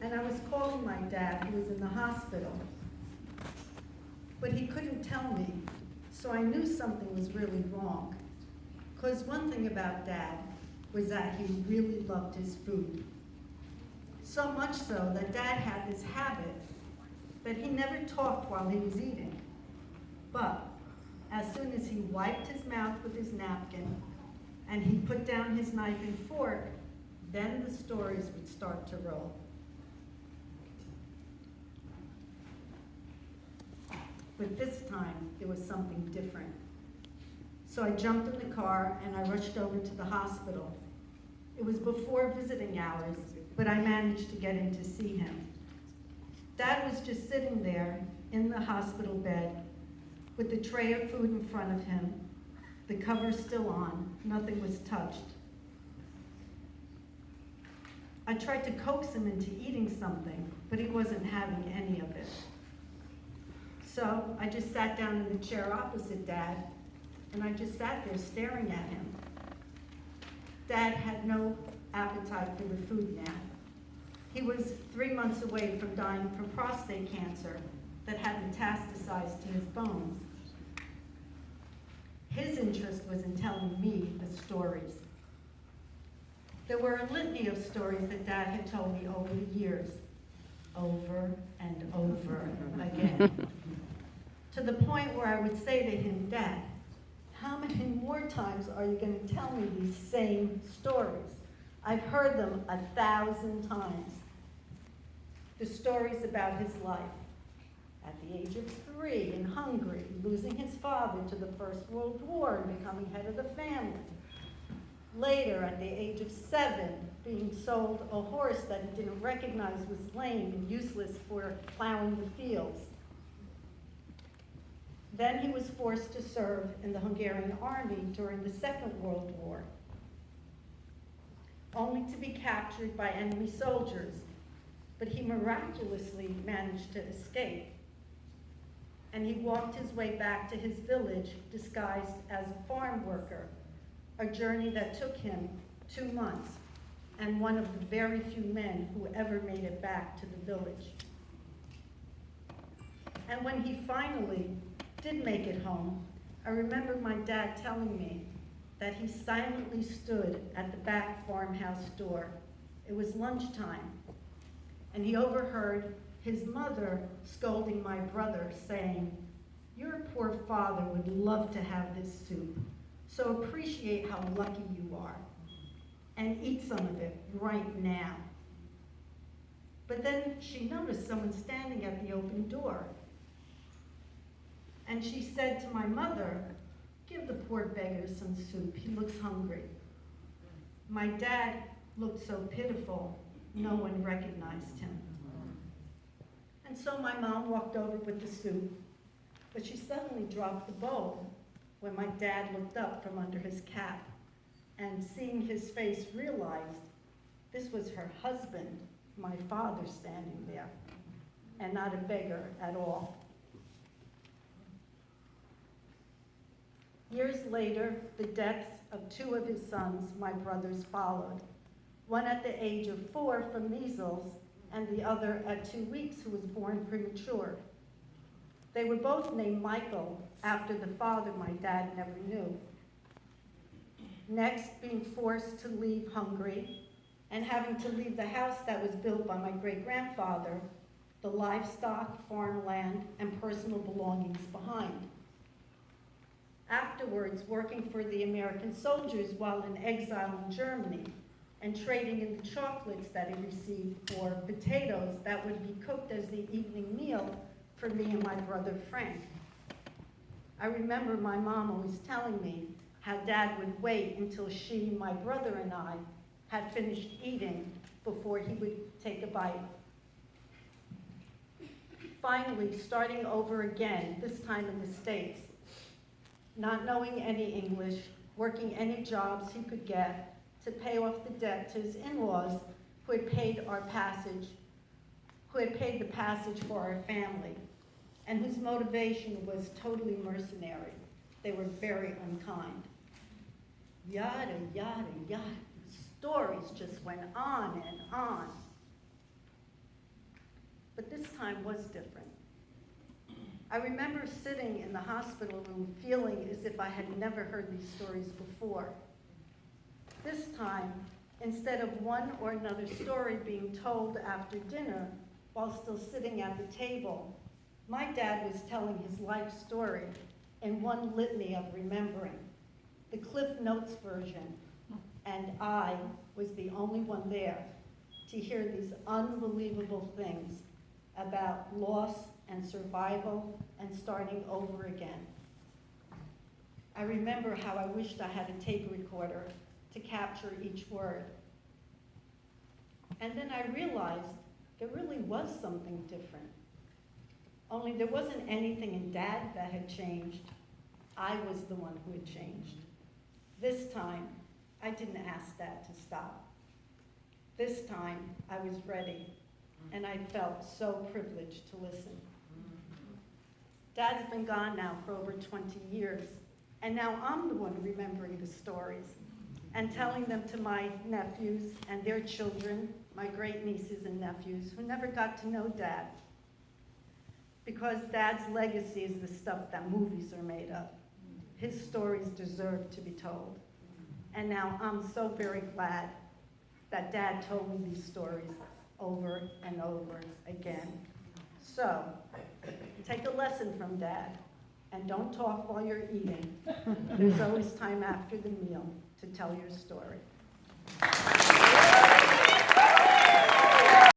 and I was calling my dad, who was in the hospital, but he couldn't tell me, so I knew something was really wrong. Because one thing about Dad was that he really loved his food. So much so that Dad had this habit that he never talked while he was eating. But as soon as he wiped his mouth with his napkin and he put down his knife and fork, then the stories would start to roll. But this time, it was something different. So I jumped in the car and I rushed over to the hospital. It was before visiting hours, but I managed to get in to see him. Dad was just sitting there in the hospital bed with the tray of food in front of him, the cover still on, nothing was touched. I tried to coax him into eating something, but he wasn't having any of it. So I just sat down in the chair opposite Dad, and I just sat there staring at him. Dad had no appetite for the food now. He was 3 months away from dying from prostate cancer that had metastasized to his bones. His interest was in telling me the stories. There were a litany of stories that Dad had told me over the years, over and over again, to the point where I would say to him, Dad, how many more times are you going to tell me these same stories? I've heard them 1,000 times. The stories about his life. At the age of 3 in Hungary, losing his father to the First World War and becoming head of the family. Later, at the age of 7, being sold a horse that he didn't recognize was lame and useless for plowing the fields. Then he was forced to serve in the Hungarian army during the Second World War, only to be captured by enemy soldiers, but he miraculously managed to escape. And he walked his way back to his village disguised as a farm worker, a journey that took him 2 months, and one of the very few men who ever made it back to the village. And when he finally did make it home, I remember my dad telling me that he silently stood at the back farmhouse door. It was lunchtime, and he overheard his mother scolding my brother, saying, "Your poor father would love to have this soup, so appreciate how lucky you are, and eat some of it right now." But then she noticed someone standing at the open door. And she said to my mother, "Give the poor beggar some soup, he looks hungry." My dad looked so pitiful, no one recognized him. And so my mom walked over with the soup, but she suddenly dropped the bowl when my dad looked up from under his cap and, seeing his face, realized this was her husband, my father, standing there, and not a beggar at all. Years later, the deaths of 2 of his sons, my brothers, followed. One at the age of 4 from measles, and the other at 2 weeks, who was born premature. They were both named Michael, after the father my dad never knew. Next, being forced to leave Hungary and having to leave the house that was built by my great-grandfather, the livestock, farmland, and personal belongings behind. Afterwards, working for the American soldiers while in exile in Germany, and trading in the chocolates that he received for potatoes that would be cooked as the evening meal for me and my brother Frank. I remember my mom always telling me how Dad would wait until she, my brother, and I had finished eating before he would take a bite. Finally, starting over again, this time in the States, not knowing any English, working any jobs he could get to pay off the debt to his in-laws who had paid the passage for our family, and whose motivation was totally mercenary. They were very unkind. Yada, yada, yada. Stories just went on and on. time was different. I remember sitting in the hospital room feeling as if I had never heard these stories before. This time, instead of one or another story being told after dinner while still sitting at the table, my dad was telling his life story in one litany of remembering, the Cliff Notes version, and I was the only one there to hear these unbelievable things about loss and survival and starting over again. I remember how I wished I had a tape recorder to capture each word. And then I realized there really was something different. Only there wasn't anything in Dad that had changed. I was the one who had changed. This time, I didn't ask Dad to stop. This time, I was ready, and I felt so privileged to listen. Dad's been gone now for over 20 years, and now I'm the one remembering the stories and telling them to my nephews and their children, my great nieces and nephews, who never got to know Dad. Because Dad's legacy is the stuff that movies are made of. His stories deserve to be told. And now I'm so very glad that Dad told me these stories over and over again. So, take a lesson from Dad, and don't talk while you're eating. There's always time after the meal to tell your story.